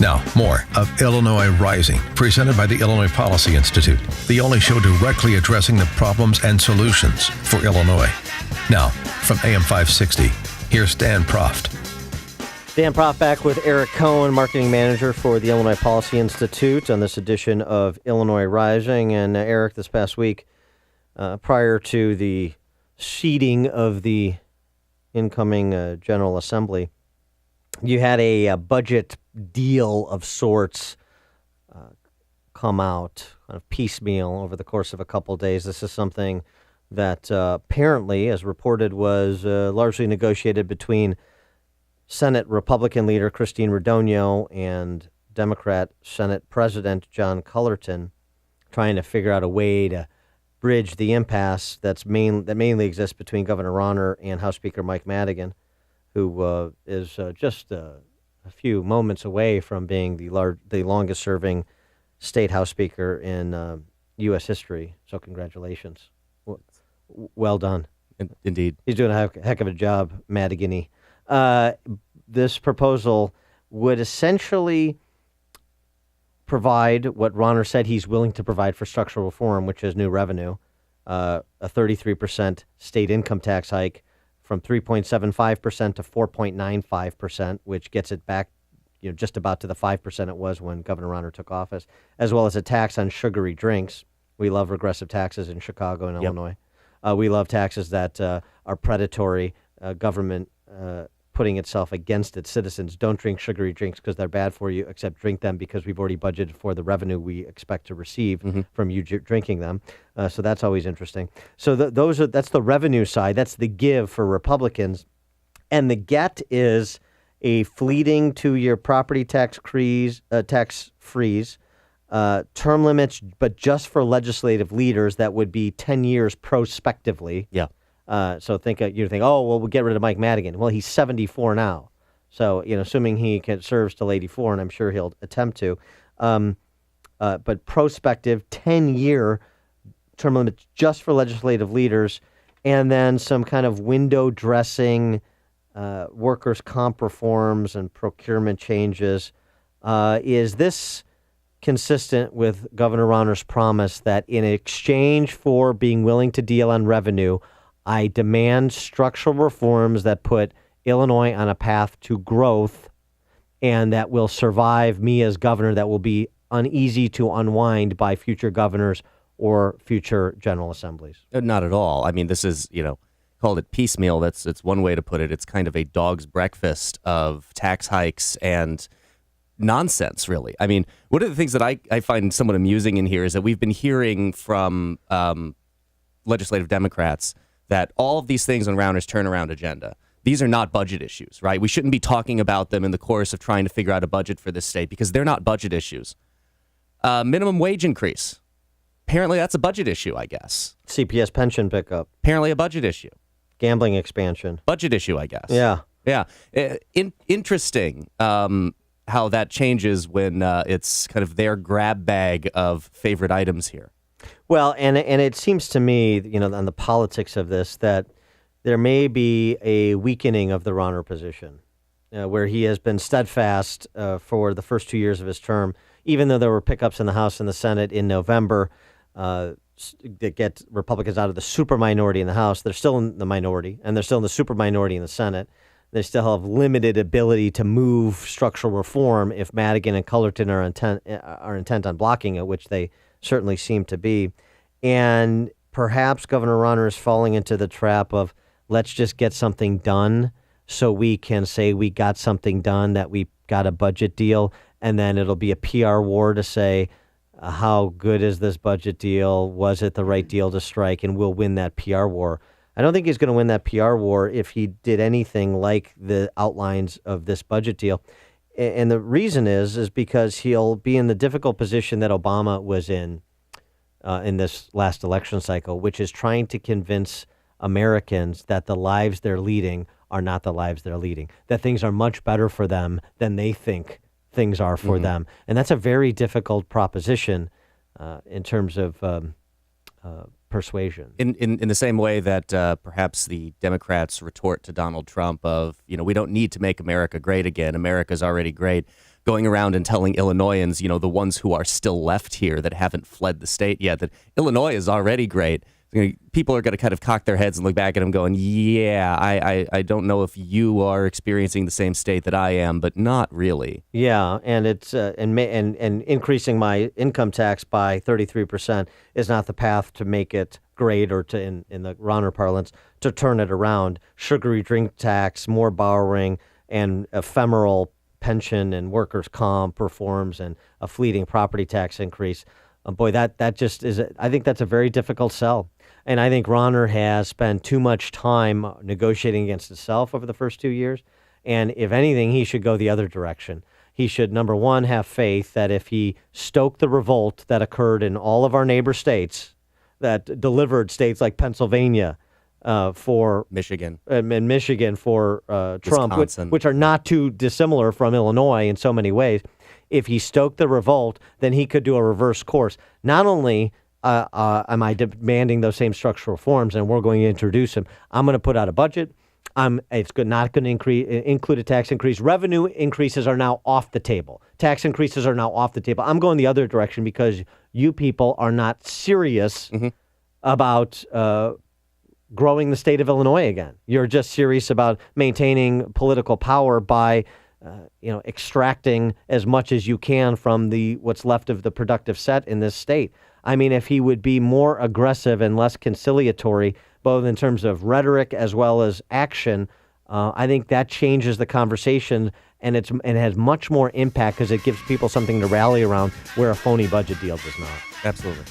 Now, more of Illinois Rising, presented by the Illinois Policy Institute, the only show directly addressing the problems and solutions for Illinois. Now, from AM 560, here's Dan Proft. Dan Proft back with Eric Cohen, marketing manager for the Illinois Policy Institute, on this edition of Illinois Rising. And Eric, this past week, prior to the seating of the incoming General Assembly, you had a budget deal of sorts come out kind of piecemeal over the course of a couple of days. This is something that apparently, as reported, was largely negotiated between Senate Republican leader Christine Radogno and Democrat Senate President John Cullerton, trying to figure out a way to bridge the impasse that mainly exists between Governor Rauner and House Speaker Mike Madigan, who is just a few moments away from being the longest-serving state House Speaker in U.S. history. So congratulations. Well done. Indeed. He's doing a heck of a job, Madigan-y. This proposal would essentially provide what Rauner said he's willing to provide for structural reform, which is new revenue, a 33% state income tax hike, from 3.75% to 4.95%, which gets it back, just about to the 5% it was when Governor Rauner took office, as well as a tax on sugary drinks. We love regressive taxes in Chicago and Illinois. We love taxes that are predatory. Government putting itself against its citizens. Don't drink sugary drinks because they're bad for you, except drink them because we've already budgeted for the revenue we expect to receive from you drinking them. So that's always interesting. So that's the revenue side. That's the give for Republicans. And the get is a fleeting 2-year property tax freeze, term limits, but just for legislative leaders that would be 10 years prospectively. Yeah. So you think, oh, well, we'll get rid of Mike Madigan. Well, he's 74 now. So, assuming he serves till 84, and I'm sure he'll attempt to. But prospective 10-year term limits just for legislative leaders, and then some kind of window dressing, workers' comp reforms and procurement changes. Is this consistent with Governor Rauner's promise that in exchange for being willing to deal on revenue, I demand structural reforms that put Illinois on a path to growth and that will survive me as governor, that will be uneasy to unwind by future governors or future general assemblies? Not at all. I mean, this is, called it piecemeal. It's one way to put it. It's kind of a dog's breakfast of tax hikes and nonsense, really. I mean, one of the things that I find somewhat amusing in here is that we've been hearing from legislative Democrats that all of these things on Rauner's turnaround agenda, these are not budget issues, right? We shouldn't be talking about them in the course of trying to figure out a budget for this state because they're not budget issues. Minimum wage increase. Apparently that's a budget issue, I guess. CPS pension pickup. Apparently a budget issue. Gambling expansion. Budget issue, I guess. Yeah. Yeah. Interesting how that changes when it's kind of their grab bag of favorite items here. Well, and it seems to me, on the politics of this, that there may be a weakening of the Rauner position, where he has been steadfast for the first 2 years of his term, even though there were pickups in the House and the Senate in November that get Republicans out of the super minority in the House. They're still in the minority, and they're still in the super minority in the Senate. They still have limited ability to move structural reform if Madigan and Cullerton are intent on blocking it, which they certainly seem to be. And perhaps Governor Rauner is falling into the trap of let's just get something done so we can say we got something done, that we got a budget deal, and then it'll be a PR war to say how good is this budget deal? Was it the right deal to strike? And we'll win that PR war. I don't think he's going to win that PR war if he did anything like the outlines of this budget deal. And the reason is because he'll be in the difficult position that Obama was in this last election cycle, which is trying to convince Americans that the lives they're leading are not the lives they're leading, that things are much better for them than they think things are for them. And that's a very difficult proposition in terms of persuasion. In the same way that perhaps the Democrats retort to Donald Trump of, we don't need to make America great again. America's already great. going around and telling Illinoisans, the ones who are still left here that haven't fled the state yet, that Illinois is already great. People are going to kind of cock their heads and look back at him going, yeah, I don't know if you are experiencing the same state that I am, but not really. Yeah, and it's and increasing my income tax by 33% is not the path to make it great, or to, in the Ronner parlance, to turn it around. Sugary drink tax, more borrowing, and ephemeral pension and workers' comp reforms, and a fleeting property tax increase. Boy, that just is. I think that's a very difficult sell. And I think Ronner has spent too much time negotiating against himself over the first 2 years. And if anything, he should go the other direction. He should, number one, have faith that if he stoked the revolt that occurred in all of our neighbor states, that delivered states like Pennsylvania for Michigan, and Michigan for Trump, which are not too dissimilar from Illinois in so many ways. If he stoked the revolt, then he could do a reverse course. Not only am I demanding those same structural reforms, and we're going to introduce them, I'm going to put out a budget. It's not going to include a tax increase. Revenue increases are now off the table. Tax increases are now off the table. I'm going the other direction because you people are not serious about growing the state of Illinois again. You're just serious about maintaining political power by extracting as much as you can from what's left of the productive set in this state. I mean, if he would be more aggressive and less conciliatory, both in terms of rhetoric as well as action, I think that changes the conversation, and it has much more impact because it gives people something to rally around, where a phony budget deal does not. Absolutely.